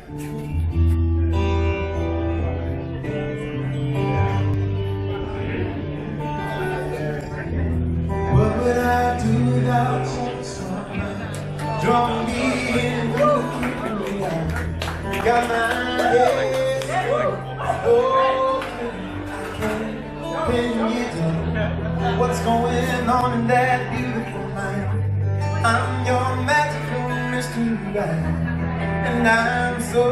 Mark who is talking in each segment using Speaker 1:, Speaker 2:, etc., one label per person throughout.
Speaker 1: What would I do without you? Draw me in, keep me out. Got my head, oh, I can't pin you down. What's going on in that beautiful mind? I'm your magical mystery ride, and I'm so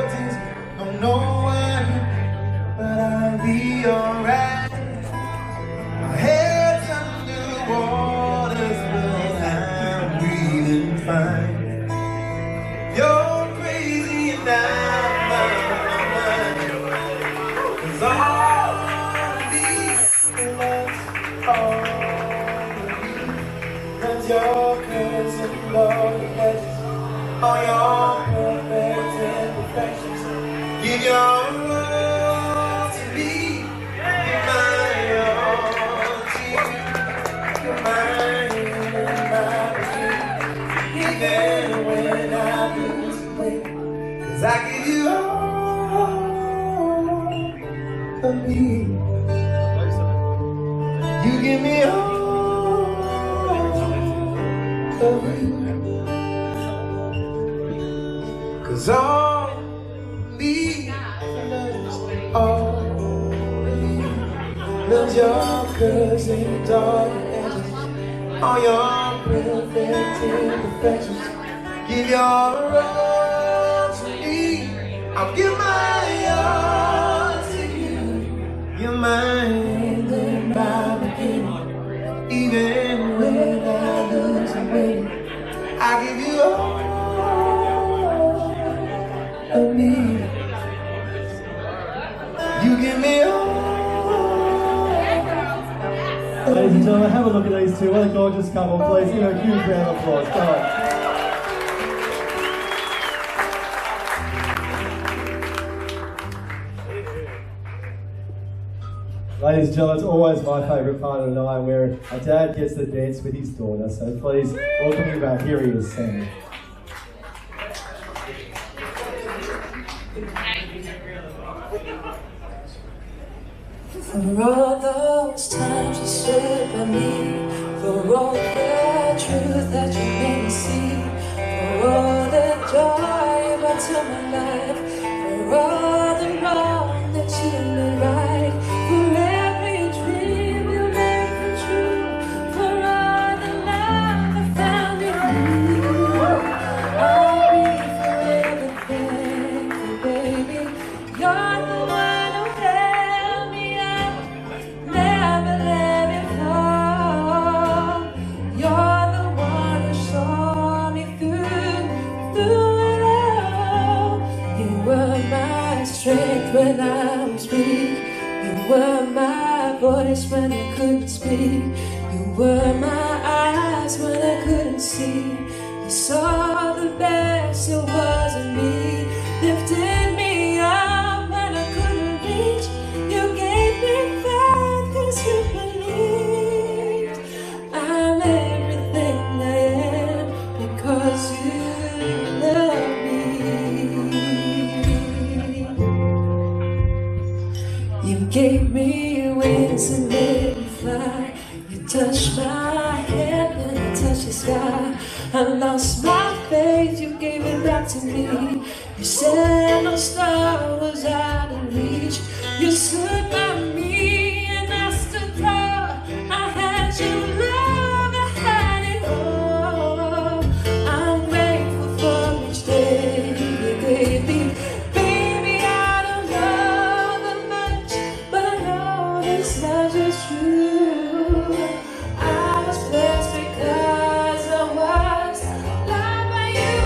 Speaker 1: dizzy, don't know what to do, but I'll be alright. My head's under waters, but I'm breathing fine. You're crazy and I'm out of my mind, 'cause all of me loves all of you. 'Cause your curves and love edges, all your perfect imperfections. Give your all to me, give my all to you. You're mine and mine, even when I lose weight. 'Cause I give you all of me. You give me all of you. 'Cause all me loves all of you. Loves your curves and dark edges, all your perfect imperfections. Give your all to me, I'll give my all to you. You're mine and my beginning, even when I lose the way. I give you all of me. You give me all.
Speaker 2: Ladies and gentlemen, have a look at these two. What a gorgeous couple, please. Give them a huge round of applause. Go on. Ladies and gentlemen, it's always my favourite part of the night where a dad gets to dance with his daughter. So please welcome him back. Here he is, Sam.
Speaker 3: For all those times you stood by me, for all the truth that you made me see, for all the joy you brought to my life, for all the wrong that you made right, for every dream you made come true, for all the love I found in you. I'll be forever thankful, baby. You're the one who held me up, never let me fall. You're the one who saw me through it all. You were my strength when I was weak. You were my voice when I couldn't speak. You were my eyes when I couldn't see. You saw the best there was in me, lifted me up when I couldn't reach. You gave me faith 'cause you believed. I'm everything I am because you love me. You gave me wings and made me fly. You touched my head and I touched the sky. I lost my faith, you gave it back to me. You said no star was out of reach. You stood by me and I stood tall. I had your love, I had it all. I'm grateful for each day you gave me. Baby, I don't know that much, but I know this love is true. I was blessed because I was loved by you.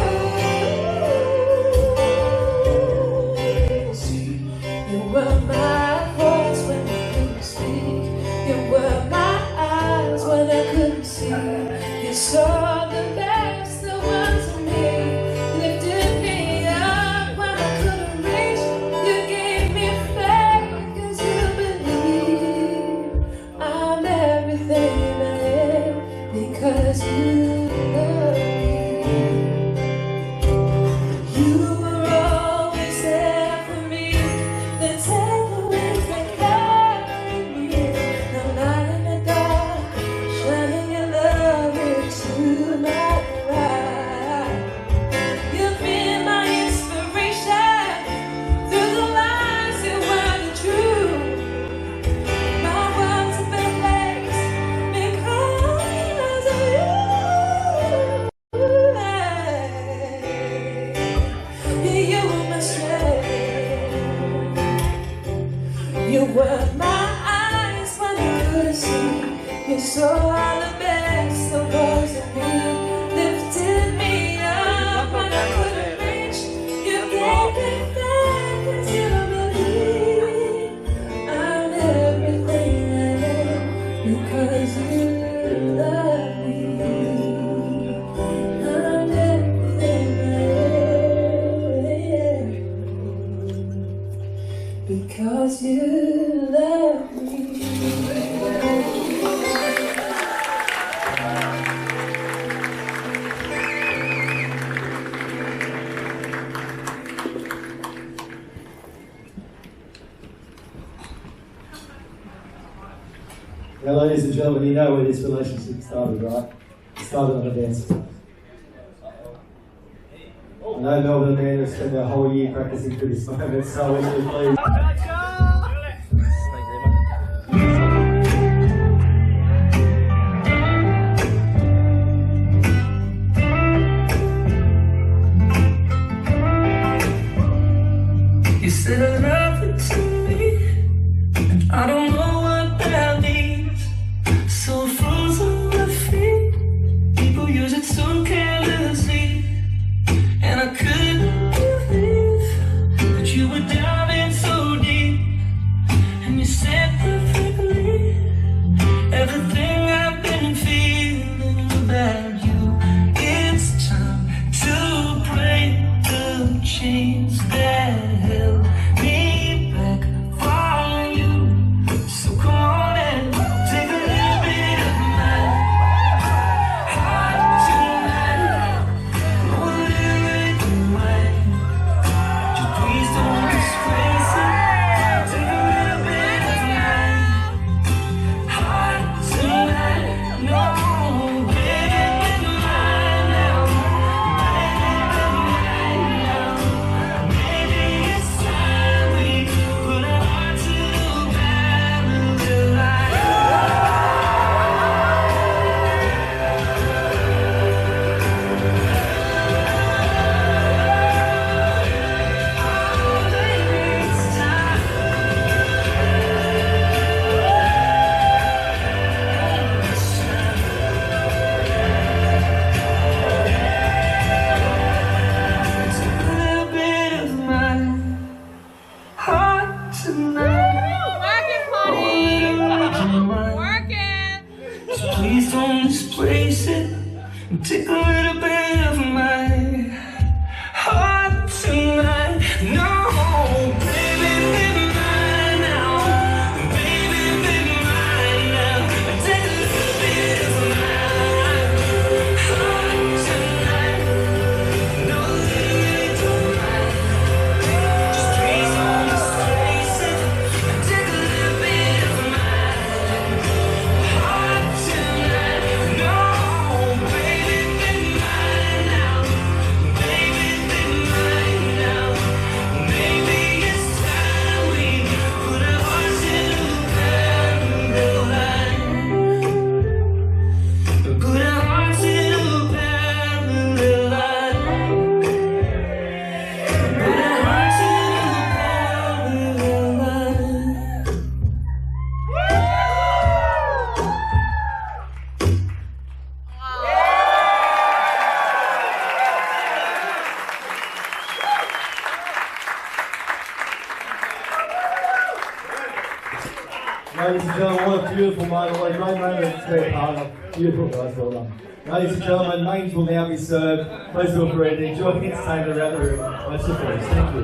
Speaker 3: You were my voice You were my eyes when I couldn't see. You saw the best of us in me, lifted me up when I couldn't reach. You gave me back until I believe I'm everything I am because you love me. I'm everything I am because you love me.
Speaker 2: Now, ladies and gentlemen, you know where this relationship started, right? It started on a dance floor. I know Melbourne men have spent their whole year practicing for this moment, so would you please?
Speaker 3: You said nothing to me, and I don't know what that means. So frozen with feet, people use it so carelessly, and I couldn't believe that you were diving so deep. And you said perfectly everything I've been feeling about you. It's time to break the chains that held me back from you. So come on and take a little bit of my heart tonight. Oh, a little bit of mine. Just please don't disgrace it. Take a little bit of my heart tonight. No, baby, be mine now. Baby, be mine now. Maybe it's time we put our hearts to bed and live life. Oh, baby, it's time. Take a little bit of my heart tonight.
Speaker 4: Work it.
Speaker 3: So please don't displace it. Take a little bit of my heart tonight. No, baby, be mine now. Baby, be mine now. Take a little bit of my heart tonight. No, really don't mind. Just please don't displace it. Take a little bit of my heart tonight. No, baby, be mine now. Baby, be mine now. Maybe it's time we put our hearts in a parallel line. Put our hearts in a parallel line. Put our hearts in a parallel line.
Speaker 2: Ladies and gentlemen, what a beautiful moment, what a great moment to be a part of. Beautiful guys, well done. Ladies and gentlemen, mains will now be served. Please feel free to enjoy the entertainment around the room. Much applause. Thank you.